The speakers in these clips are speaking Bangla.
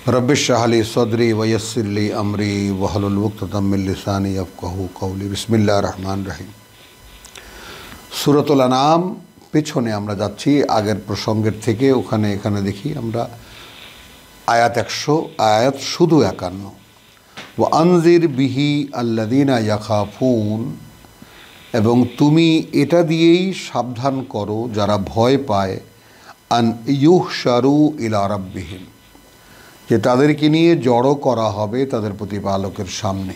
रब्बिश्रह ली सदरी वयस्सिर ली अमरी वहलुल उक़दतम मिन लिसानी यफ़क़हू क़ौली। बिस्मिल्लाहिर रहमानिर रहीम। सूरতুল আনাম পিছনে আমরা যাচ্ছি আগের প্রসঙ্গের থেকে। এখানে দেখি আমরা আয়াত 100, আয়াত শুধু 51। ওয়া আনজির বিহি আল্লাযীনা ইয়াখাফুন, এবং তুমি এটা দিয়েই সাবধান করো যারা ভয় পায়, আন ইউহশারু ইলা রাব্বিহিম, যে তাদেরকে নিয়ে জড়ো করা হবে তাদের প্রতিপালকের সামনে।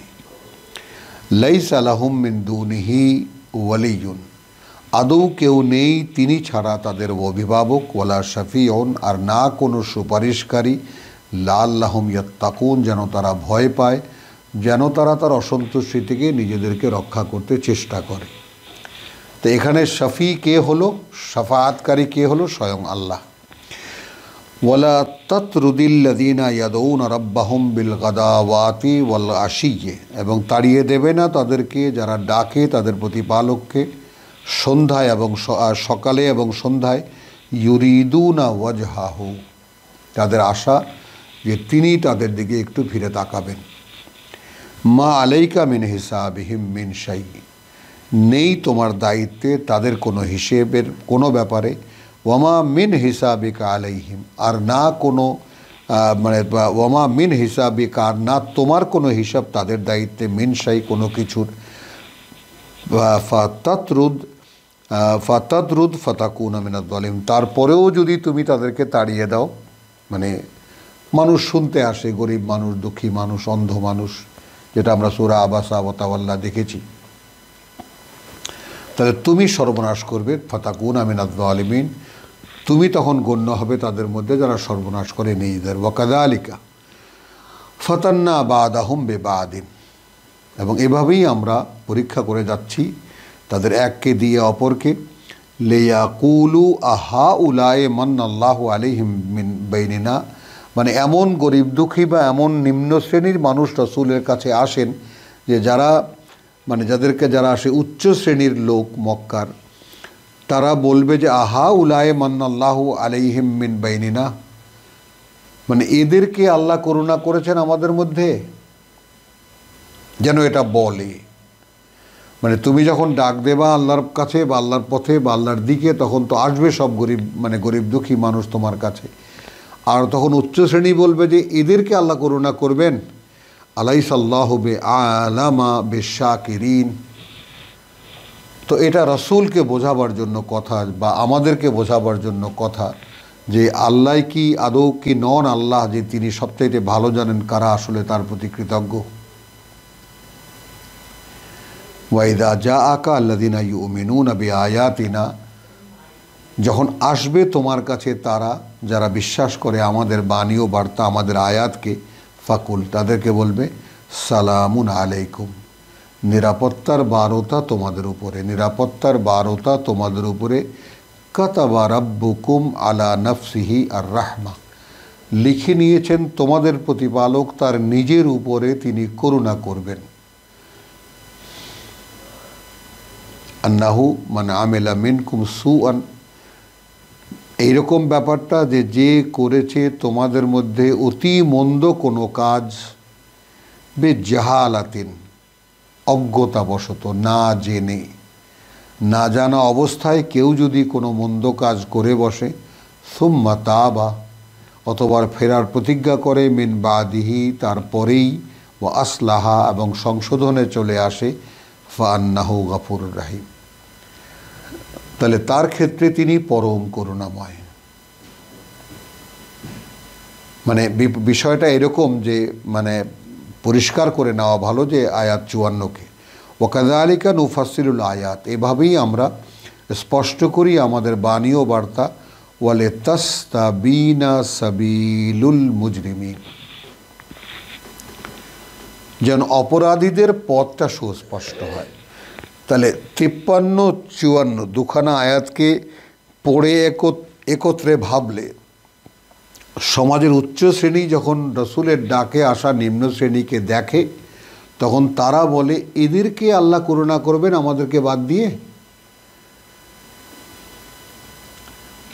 লাইসা লাহুম মিন দুনিহি ওয়ালিয়ুন, আদৌ কেউ নেই তিনি ছাড়া তাদের অভিভাবক, ওয়ালা শাফিউন, আর না কোনো সুপারিশকারী, লাআল্লাহুম ইয়াত্তাকুন, যেন তারা ভয় পায়, যেন তারা তার অসন্তুষ্টি থেকে নিজেদেরকে রক্ষা করতে চেষ্টা করে। তো এখানে শাফি কে হলো, শাফাআতকারী কে হলো? স্বয়ং আল্লাহ। ওয়ালা তাতরুদিল্লাযীনা ইয়াদউনা রাব্বাহুম বিল গাদাওয়াতি ওয়াল আশিয়্যি, এবং তাড়িয়ে দেবে না তাদেরকে যারা ডাকে তাদের প্রতিপালককে সন্ধ্যায় এবং সকালে এবং সন্ধ্যায়, ইউরিদুনা ওয়াজহাহু, তাদের আশা যে তিনি তাদের দিকে একটু ফিরে তাকাবেন। মা আলাইকা মিন হিসাবিহিম মিন শাই, নেই তোমার দায়িত্বে তাদের কোনো হিসেবের কোনো ব্যাপারে। ওয়ামা মিন হিসাবিকা আলাইহিম, আর না কোনো ওয়ামা মিন হিসাবিকা, আর না তোমার কোনো হিসাব তাদের দায়িত্বে, মিন শাই কোনো কিছুর। ফাতাতরুদ ফাতাকুনা মিনাজ জালিম, তারপরেও যদি তুমি তাদেরকে তাড়িয়ে দাও, মানে মানুষ শুনতে আসে, গরিব মানুষ, দুঃখী মানুষ, অন্ধ মানুষ, যেটা আমরা সূরা আবাসা ওয়া তাওয়াল্লা দেখেছি, তাহলে তুমি সর্বনাশ করবে। ফাতাকুনা মিনাজ জালিমিন, তুমি তখন গণ্য হবে তাদের মধ্যে যারা সর্বনাশ করে নিজেদের। ওয়া কাযালিকা ফাতান্না বাদাহুম বিবাদিন, এবং এভাবেই আমরা পরীক্ষা করে যাচ্ছি তাদের এককে দিয়ে অপরকে। লিয়াকুলু আহাউলাই মান্নাল্লাহু আলাইহিম মিন বাইনিনা, মানে এমন গরিব দুঃখী বা এমন নিম্ন শ্রেণীর মানুষ রাসূলের কাছে আসেন যে যারা যারা আসে উচ্চ শ্রেণীর লোক মক্কার, তারা বলবে যে আহাউলাই মান্নাল্লাহু আলাইহিম মিন বাইনিনা, মানে এদেরকে আল্লাহ করুণা করেছেন আমাদের মধ্যে, যেন এটা বলে। মানে তুমি যখন ডাক দেবা আল্লাহর কাছে বা আল্লাহর পথে বা আল্লাহর দিকে, তখন তো আসবে সব গরিব দুঃখী মানুষ তোমার কাছে, আর তখন উচ্চ শ্রেণী বলবে যে এদেরকে আল্লাহ করুণা করবেন। আলাইসাল্লাহু বিআলামা বিশাকিরিন। তো এটা রাসূলকে বোঝাবার জন্য কথা, বা আমাদেরকে বোঝাবার জন্য কথা, যে আল্লাহ কি আদৌ কি নন আল্লাহ, যে তিনি সবচাইতে ভালো জানেন কারা আসলে তার প্রতি কৃতজ্ঞ। ওয়াইদা জাআকা আল্লাযীনা ইউমিনুনা বিআয়াতিনা, যখন আসবে তোমার কাছে তারা যারা বিশ্বাস করে আমাদের বাণী ও বার্তা, আমাদের আয়াতকে, ফাকুল, তাদেরকে বলবে সালামুন আলাইকুম, নিরাপত্তার বারতা তোমাদের উপরে, নিরাপত্তার বারতা তোমাদের উপরে। কাতাবা রাব্বুকুম আলা নাফসিহি আর রাহমা, লিখে নিয়েছেন তোমাদের প্রতিপালক তার নিজের উপরে তিনি করুণা করবেন। আন্নাহু মান আমিলা মিনকুম সুআন, এইরকম ব্যাপারটা যে যে করেছে তোমাদের মধ্যে অতি মন্দ কোনো কাজ, বেজাহালাতিন, অজ্ঞতাবশত, না জেনে, না জানা অবস্থায় কেউ যদি কোনো মন্দ কাজ করে বসে, সুম্মা তাবা, অতবার ফেরার প্রতিজ্ঞা করে, মিন বাদিহি, তারপরেই, ও আসলাহা, এবং সংশোধনে চলে আসে, ফাআন্নাহু গাফুরুর রাহিম, তাহলে তার ক্ষেত্রে তিনি পরম করুণাময়। মানে বিষয়টা এরকম যে পরিষ্কার করে নেওয়া ভালো যে আয়াত 54-কে, ওয়াকাযালিকা নুফাসসিলুল আয়াত, এভাবেই আমরা স্পষ্ট করি আমাদের বাণী ও বার্তা। ওয়ালিতাস্তাবিনা সাবিলুল মুজরিমিন, যেন অপরাধীদের পথটা সুস্পষ্ট হয়। তাহলে 53-54 দুখানা আয়াতকে পড়ে একত্রে ভাবলে, সমাজের উচ্চ শ্রেণী যখন রাসূলের ডাকে আসা নিম্ন শ্রেণীকে দেখে, তখন তারা বলে এদেরকে আল্লাহ করুণা করবেন আমাদেরকে বাদ দিয়ে।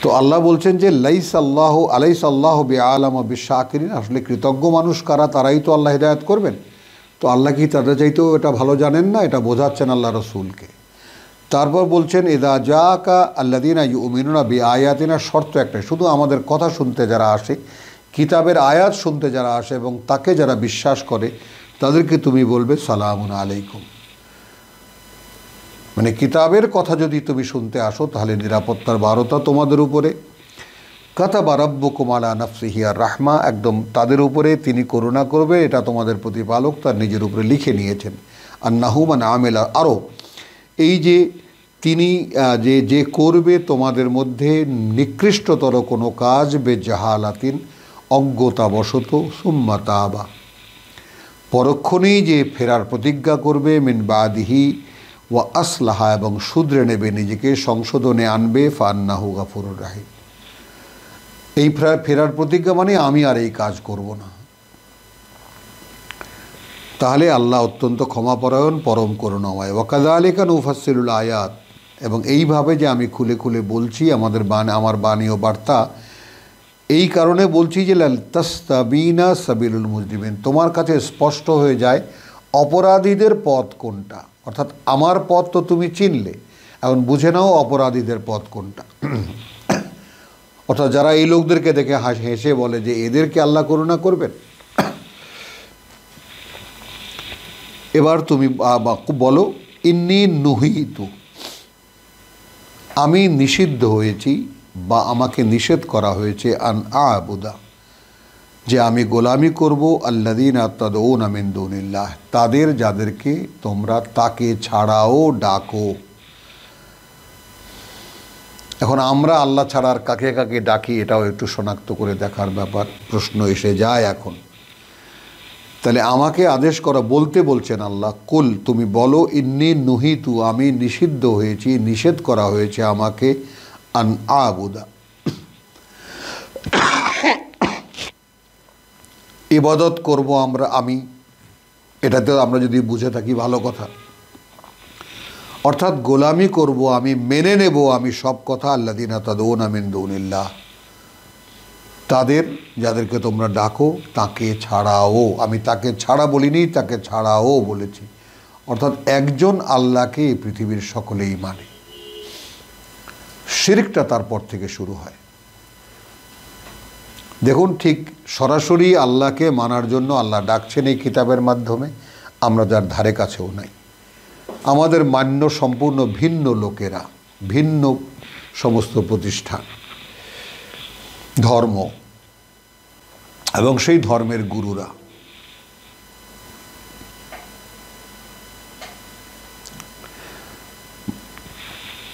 তো তো আল্লাহ বলছেন যে আলাইস আল্লাহ বিআলাম বিশাকিরিন, আসলে কৃতজ্ঞ মানুষ কারা, তারাই তো আল্লাহ হিদায়াত করবেন। তো আল্লাহ কি তাদের চাইতেও এটা ভালো জানেন না? এটা বোঝাচ্ছেন আল্লাহ রসুলকে। তারপর বলছেন ইদা জাকা আল্লাযীনা ইউমিনুনা বিআয়াতিনা, শর্ত একটাই, শুধু আমাদের কথা শুনতে যারা আসে, কিতাবের আয়াত শুনতে যারা আসে এবং তাকে যারা বিশ্বাস করে, তাদেরকে তুমি বলবে সালামুন আলাইকুম। মানে কিতাবের কথা যদি তুমি শুনতে আসো তাহলে নিরাপত্তার বারতা তোমাদের উপরে। কাতাবা রাব্বুকুম আলা নাফসিহি আর রাহমা, একদম তাদের উপরে তিনি করুণা করবে, এটা তোমাদের প্রতিপালক তার নিজের উপরে লিখে নিয়েছেন। আন্নাহু মান আমিলা, আরও এই যে তিনি যে করবে তোমাদের মধ্যে নিকৃষ্টতর কোনো কাজ বেজাহালাতিন, অজ্ঞতাবশত, সুম্মা তাবা, পরক্ষণেই যে ফেরার প্রতিজ্ঞা করবে, মিন বাদিহি ওয়া আসলাহা, এবং শুধরে নেবে, নিজেকে সংশোধনে আনবে, ফান্নাহু গাফুরুর রাহিম। এই ফেরার প্রতিজ্ঞা মানে আমি আর এই কাজ করব না। তাহলে আল্লাহ অত্যন্ত ক্ষমাপরায়ণ, পরম করুণাময়। ওয়াকাযালিকা নুফাসসিলুল আয়াত, এবং এইভাবে যে আমি খুলে খুলে বলছি আমার বাণী ও বার্তা, এই কারণে বলছি যে লাস্তাবিনা সাবিলুল মুজরিমিন, তোমার কাছে স্পষ্ট হয়ে যায় অপরাধীদের পথ কোনটা। অর্থাৎ আমার পথ তো তুমি চিনলে, এখন বুঝে নাও অপরাধীদের পথ কোনটা। অর্থাৎ যারা এই লোকদেরকে দেখে হেসে বলে যে এদেরকে আল্লাহ করুণা করবেন। এবার তুমি বলো, ইন্নী নুহিতু, আমি নিষিদ্ধ হয়েছি বা আমাকে নিষেধ করা হয়েছে, আন আবুদা, যে আমি গোলামি করব, আল্লাযীনা তাদউনা মিন দুনিল্লাহ, তাদের যাদেরকে তোমরা তাকে ছাড়াও ডাকো। এখন আমরা আল্লাহ ছাড়া আর কাকে কাকে ডাকি এটাও একটু শনাক্ত করে দেখার ব্যাপার, প্রশ্ন এসে যায় এখন। তাহলে আমাকে আদেশ করা বলতে বলছেন আল্লাহ, কুল, তুমি বলো, ইন্নী নুহিতু, আমি নিষিদ্ধ হয়েছি, নিষেধ করা হয়েছে আমাকে, আন আবুদা, ইবাদত করব আমি, এটাতে আমরা যদি বুঝে থাকি ভালো কথা। অর্থাৎ গোলামি করব আমি, মেনে নেব আমি সব কথা, আল্লাযীনা তাদউনা মিন দুনিল্লাহ, তাদের যাদেরকে তোমরা ডাকো তাকে ছাড়াও। আমি তাকে ছাড়া বলিনি, তাকে ছাড়াও বলেছি। অর্থাৎ একজন আল্লাহকে এই পৃথিবীর সকলেই মানে। শিরকটা তারপর থেকে শুরু হয়। দেখুন, ঠিক সরাসরি আল্লাহকে মানার জন্য আল্লাহ ডাকছেন এই কিতাবের মাধ্যমে, আমরা যার ধারে কাছেও নাই। আমাদের মান্য সম্পূর্ণ ভিন্ন লোকেরা, ভিন্ন সমস্ত প্রতিষ্ঠান, ধর্ম এবং সেই ধর্মের গুরুরা।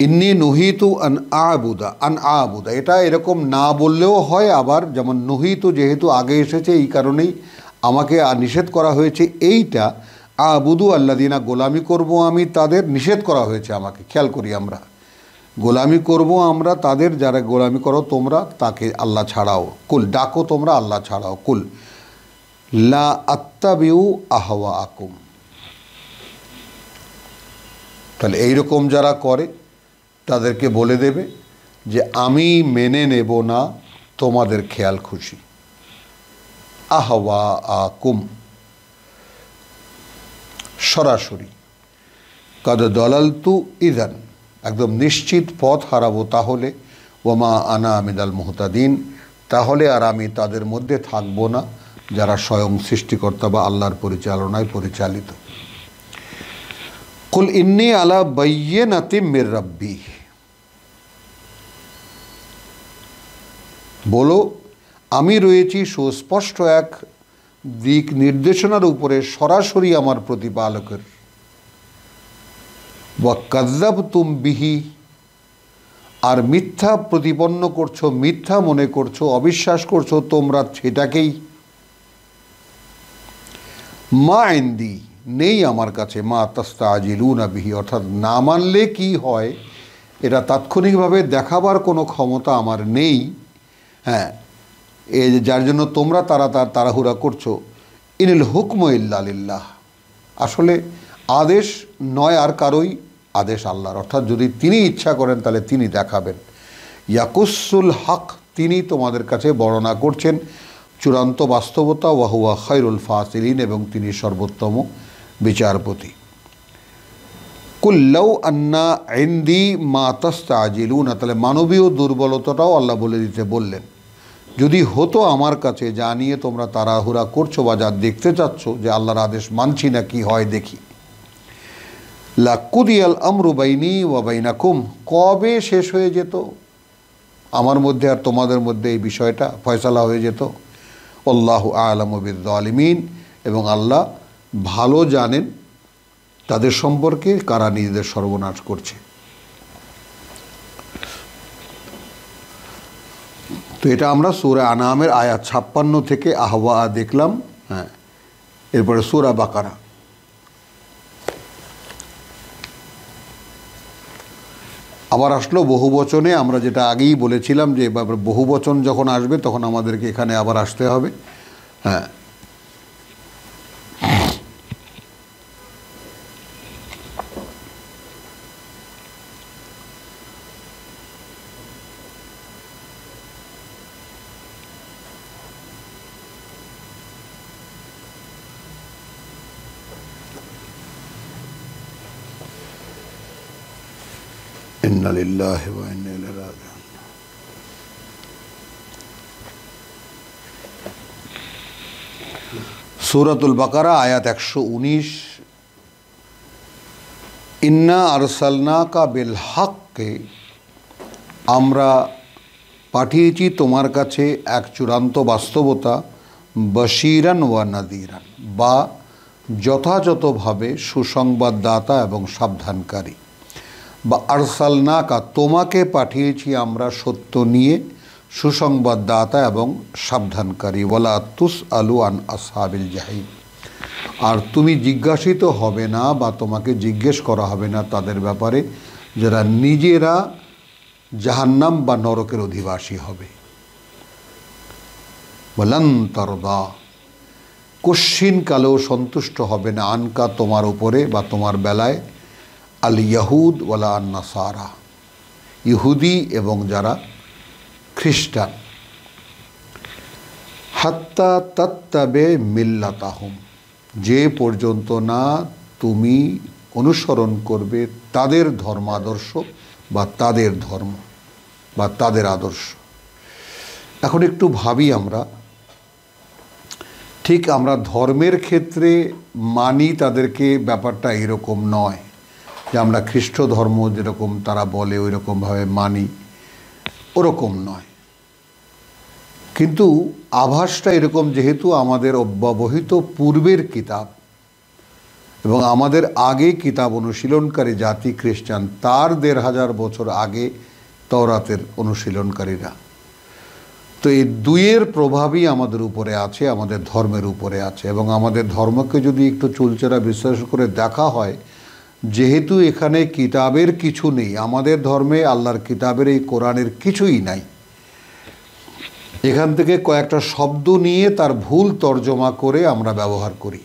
ইন্নী নুহিতু আন আবুদা, এটা এরকম না বললেও হয়, আবার যেমন নুহিতু যেহেতু আগে এসেছে এই কারণেই আমাকে নিষেধ করা হয়েছে, এইটা আবুদু আল্লাযীনা, গোলামি করব আমি তাদের, নিষেধ করা হয়েছে আমাকে। খেয়াল করি আমরা, গোলামি করব আমরা তাদের, যারা গোলামি করো তোমরা তাকে আল্লাহ ছাড়াও, কুল, ডাকো তোমরা আল্লাহ ছাড়াও, কুল লা আত্তাবিউ আহওয়াকুম। তাহলে এইরকম যারা করে তাদেরকে বলে দেবে যে আমি মেনে নেব না তোমাদের খেয়াল খুশি। আহওয়াকুম, সরাসরি, কাদ দলালতু ইযান, একদম নিশ্চিত পথ হারাবো তাহলে, ওমা আনা মিনাল মুহতাদিন, তাহলে আর আমি তাদের মধ্যে থাকবো না যারা স্বয়ং সৃষ্টিকর্তা বা আল্লাহর পরিচালনায় পরিচালিত। কুল ইন্নী আলা বাইয়িনাতিম মির রাব্বি, বলো আমি রয়েছি সুস্পষ্ট এক দিক নির্দেশনার উপরে, সরাসরি আমার প্রতিপালকের। ওয়া কাযযাবতুম বিহি, আর মিথ্যা প্রতিপন্ন করছো, মিথ্যা মনে করছো, অবিশ্বাস করছো তোমরা সেটাকেই। মা ইনদি, নেই আমার কাছে, মা তাস্তাজিলুনা বিহি, অর্থাৎ না মানলে কি হয় এটা তাৎক্ষণিকভাবে দেখাবার কোনো ক্ষমতা আমার নেই। হ্যাঁ, এই যার জন্য তোমরা তাড়াহুড়া করছো। ইনিল হুকমু ইল্লা লিল্লাহ, আসলে আদেশ নয় আর কারোই, আদেশ আল্লাহর। অর্থাৎ যদি তিনি ইচ্ছা করেন তাহলে তিনি দেখাবেন, ইয়াকুসুল হক, তিনি তোমাদের কাছে বর্ণনা করছেন চূড়ান্ত বাস্তবতা, ওয়াহুয়া খায়রুল ফাসিলিন, এবং তিনি সর্বোত্তম বিচারপতি। কুল্লাউ আন্না ইনদি মা তাস্তাজিলুন, তাহলে মানবীয় দুর্বলতাটাও আল্লাহ বলে দিতে বললেন, যদি হতো আমার কাছে যা নিয়ে তোমরা তাড়াহুড়া করছো বা যা দেখতে চাচ্ছ যে আল্লাহর আদেশ মানছি না, কি হয় দেখি, লাকুদিয়াল আমরু বাইনি ওয়া বাইনাকুম, কবে শেষ হয়ে যেত আমার মধ্যে আর তোমাদের মধ্যে এই বিষয়টা ফয়সালা হয়ে যেত। আল্লাহু আ'লামু বিয-যালিমিন, এবং আল্লাহ ভালো জানেন তাদের সম্পর্কে কারা নিজেদের সর্বনাশ করছে। তো এটা আমরা সূরা আনআমের আয়াত 56 থেকে আহওয়া দেখলাম। হ্যাঁ, এরপরে সূরা বাকারা। আবার আসলো বহুবচনে, আমরা যেটা আগেই বলেছিলাম যে বহুবচন যখন আসবে তখন আমাদেরকে এখানে আবার আসতে হবে। হ্যাঁ, ইন্না লিল্লাহি ওয়া ইন্না ইলাইহি রাজিউন। সূরাতুল বাকারা আয়াত 119, ইন্না আরসালনাকা বিল হাক্কি, আমরা পাঠিয়েছি তোমার কাছে এক চূড়ান্ত বাস্তবতা, বশীরান ওয়া নাযীরান, বা যথাযথভাবে সুসংবাদদাতা এবং সাবধানকারী। বা আরসালনাকা, তোমাকে পাঠিয়েছি আমরা সত্য নিয়ে সুসংবাদদাতা এবং সাবধানকারী। ওয়ালা তুসআলু আন আসহাবিল জাহিম, আর তুমি জিজ্ঞাসিত হবে না বা তোমাকে জিজ্ঞেস করা হবে না তাদের ব্যাপারে যারা নিজেরা জাহান্নাম বা নরকের অধিবাসী হবে। ওয়ালান তারদা, কশ্চিন কালেও সন্তুষ্ট হবে না, আনকা তোমার উপরে বা তোমার বেলায়, আল ইয়াহুদ ওয়ালা আন নাসারা, ইহুদি এবং যারা খ্রিস্টান, হাত্তা তাত্তাবে মিল্লাতাহুম, যে পর্যন্ত না তুমি অনুসরণ করবে তাদের ধর্মাদর্শ বা তাদের ধর্ম বা তাদের আদর্শ। এখন একটু ভাবি আমরা, ঠিক আমরা ধর্মের ক্ষেত্রে মানি তাদেরকে, ব্যাপারটা এরকম নয় যে আমরা খ্রিস্ট ধর্ম যেরকম তারা বলে ওই রকমভাবে মানি, ওরকম নয়। কিন্তু আভাসটা এরকম, যেহেতু আমাদের অব্যবহিত পূর্বের কিতাব এবং আমাদের আগে কিতাব অনুশীলনকারী জাতি খ্রিস্টান, তার ১৫০০ বছর আগে তওরাতের অনুশীলনকারীরা, তো এই দুইয়ের প্রভাবই আমাদের উপরে আছে, আমাদের ধর্মের উপরে আছে। এবং আমাদের ধর্মকে যদি একটু চুলচেরা বিশ্লেষণ করে দেখা হয়, যেহেতু এখানে কিতাবের কিছু নেই, আমাদের ধর্মে আল্লাহর কিতাবের এই কোরআনের কিছুই নাই, এখান থেকে কয়েকটা শব্দ নিয়ে তার ভুল তর্জমা করে আমরা ব্যবহার করি,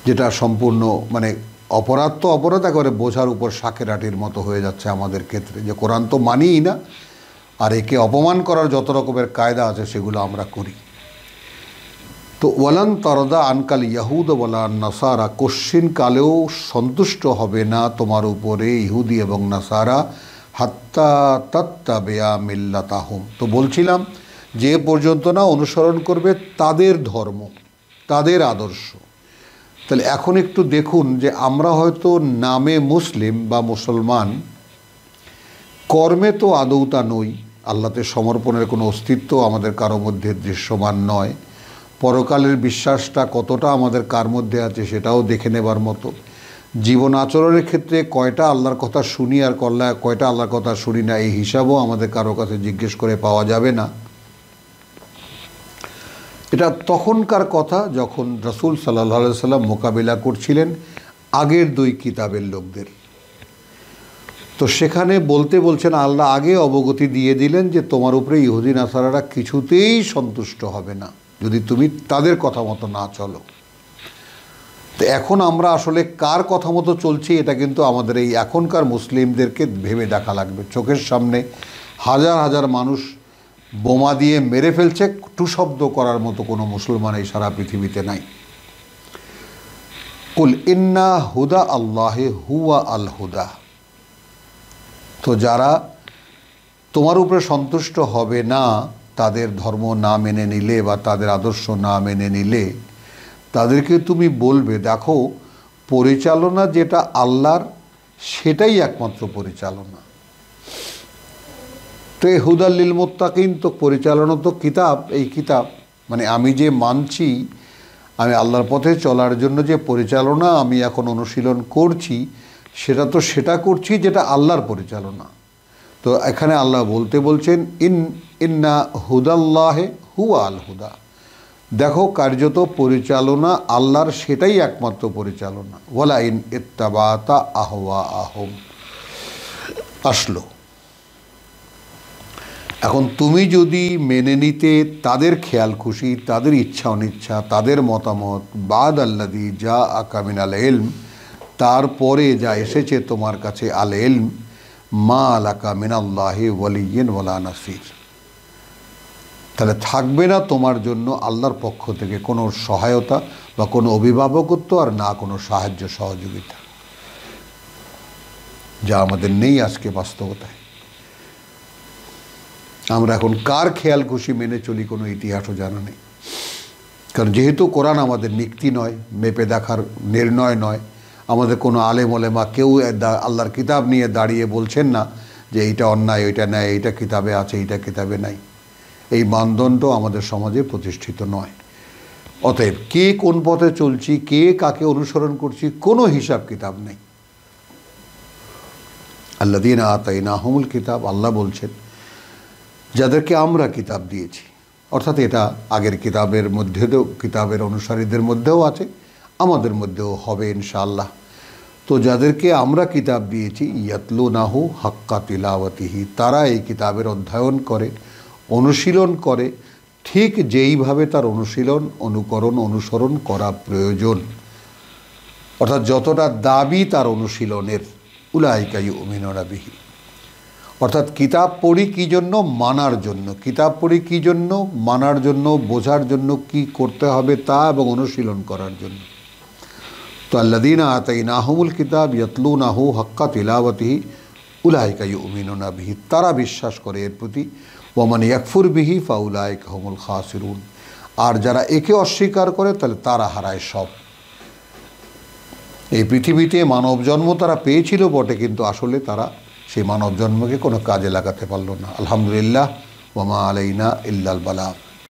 যেটা সম্পূর্ণ মানে অপরাধ তো অপরাধ, একেবারে বোঝার উপর শাকের আটির মতো হয়ে যাচ্ছে আমাদের ক্ষেত্রে, যে কোরআন তো মানিই না, আর একে অপমান করার যত রকমের কায়দা আছে সেগুলো আমরা করি। তো ওয়ালান তারদা আনকাল ইয়াহুদ ওয়ালা নাসারা, কশ্চিন কালেও সন্তুষ্ট হবে না তোমার উপরে ইহুদি এবং নাসারা, হাত্তা তাত্তাবিয়া মিল্লাতাহুম। তো বলছিলাম যে পর্যন্ত না অনুসরণ করবে তাদের ধর্ম, তাদের আদর্শ। তাহলে এখন একটু দেখুন যে আমরা হয়তো নামে মুসলিম বা মুসলমান, কর্মে তো আদৌ তা নই, আল্লাহতে সমর্পণের কোনো অস্তিত্ব আমাদের কারো মধ্যে দৃশ্যমান নয়, পরকালের বিশ্বাসটা কতটা আমাদের কার মধ্যে আছে সেটাও দেখে নেবার মতো, জীবন আচরণের ক্ষেত্রে কয়টা আল্লাহর কথা শুনি আর কয়টা আল্লাহর কথা শুনি না, এই হিসাবও আমাদের কারো কাছে জিজ্ঞেস করে পাওয়া যাবে না। এটা তখনকার কথা যখন রাসূল সাল্লাল্লাহু আলাইহি সাল্লাম মোকাবিলা করছিলেন আগের দুই কিতাবের লোকদের। তো সেখানে বলছেন আল্লাহ আগে অবগতি দিয়ে দিলেন যে তোমার উপরে ইহুদি নাসারারা কিছুতেই সন্তুষ্ট হবে না যদি তুমি তাদের কথা মতো না চলো। তো এখন আমরা আসলে কার কথা মতো চলছি এটা কিন্তু আমাদের এই এখনকার মুসলিমদেরকে ভেবে দেখা লাগবে। চোখের সামনে হাজার হাজার মানুষ বোমা দিয়ে মেরে ফেলছে, টু শব্দ করার মতো কোনো মুসলমান এই সারা পৃথিবীতে নাই। কুল ইন্না হুদা আল্লাহে হুয়া আল হুদা। তো যারা তোমার উপরে সন্তুষ্ট হবে না, তাদের ধর্ম না মেনে নিলে বা তাদের আদর্শ না মেনে নিলে, তাদেরকে তুমি বলবে দেখো পরিচালনা যেটা আল্লাহর সেটাই একমাত্র পরিচালনা। তো এই হুদাল্লিল মুত্তাকিন, তো পরিচালনা তো কিতাব, এই কিতাব মানে আমি যে মানছি, আমি আল্লাহর পথে চলার জন্য যে পরিচালনা আমি এখন অনুশীলন করছি, সেটা করছি যেটা আল্লাহর পরিচালনা। তো এখানে আল্লাহ বলছেন ইন্না হুদাল্লাহে হুয়া আল হুদা। দেখো কার্যত পরিচালনা আল্লাহর সেটাই একমাত্র পরিচালনা। ওয়ালা ইন ইত্তাবাতা আহওয়া আহম আসলো। এখন তুমি যদি মেনে নিতে তাদের খেয়াল খুশি, তাদের ইচ্ছা অনিচ্ছা, তাদের মতামত, বাদ আল্লাদি যা আকামিন আল ইলম, তারপরে যা এসেছে তোমার কাছে আল ইলম, মা আলাকা মিনাল্লাহি ওয়ালিয়্যিন ওয়ালা নাসির, তাহলে থাকবে না তোমার জন্য আল্লাহর পক্ষ থেকে কোনো সহায়তা বা কোনো অভিভাবকত্ব, আর না কোনো সাহায্য সহযোগিতা, যা আমাদের নেই আজকে বাস্তবতায়। আমরা এখন কার খেয়াল খুশি মেনে চলি কোনো ইতিহাসও জানা নেই। কারণ যেহেতু কোরআন আমাদের নিক্তি নয়, মেপে দেখার নির্ণয় নয়, আমাদের কোনো আলেম ওলেমা কেউ আল্লাহর কিতাব নিয়ে দাঁড়িয়ে বলছেন না যে এইটা অন্যায়, ওইটা ন্যায়, এইটা কিতাবে আছে, এইটা কিতাবে নাই। এই মানদণ্ড আমাদের সমাজে প্রতিষ্ঠিত নয়। অতএব কে কোন পথে চলছি, কে কাকে অনুসরণ করছি, কোনো হিসাব কিতাব নেই। আল্লাযীনা আতাইনাহুমুল কিতাব, আল্লাহ বলছেন যাদেরকে আমরা কিতাব দিয়েছি, অর্থাৎ এটা আগের কিতাবের মধ্যেও, কিতাবের অনুসারীদের মধ্যেও আছে, আমাদের মধ্যেও হবে ইনশাআল্লাহ। তো যাদেরকে আমরা কিতাব দিয়েছি, ইয়াতলুনাহু হাক্কা তিলাওয়াতিহি, তারা এই কিতাবের অধ্যয়ন করে, অনুশীলন করে, ঠিক যেইভাবে তার অনুশীলন, অনুকরণ, অনুসরণ করা প্রয়োজন, অর্থাৎ যতটা দাবি তার অনুশীলনের, উলাইকা ইউমিনুনা বিহি। অর্থাৎ কিতাব পড়ি কী জন্য? মানার জন্য। কিতাব পড়ি কী জন্য? মানার জন্য, বোঝার জন্য, কি করতে হবে তা এবং অনুশীলন করার জন্য। তো আল্লাযীনা আতাইনাহুমুল কিতাব ইয়াতলুনাহু হাক্কা তিলাওয়াতিহি উলাইকা ইউমিনুনা বিহি, তারা বিশ্বাস করে এর প্রতি। ওয়ামান ইয়াকফুর বিহি ফাউলাইকা হুমুল খাসিরুন, আর যারা একে অস্বীকার করে তাহলে তারা হারায় সব। এই পৃথিবীতে মানব জন্ম তারা পেয়েছিল বটে, কিন্তু আসলে তারা সেই মানব জন্মকে কোনো কাজে লাগাতে পারল না। আলহামদুলিল্লাহ, ওয়া মা আলাইনা ইল্লাল বালাগ।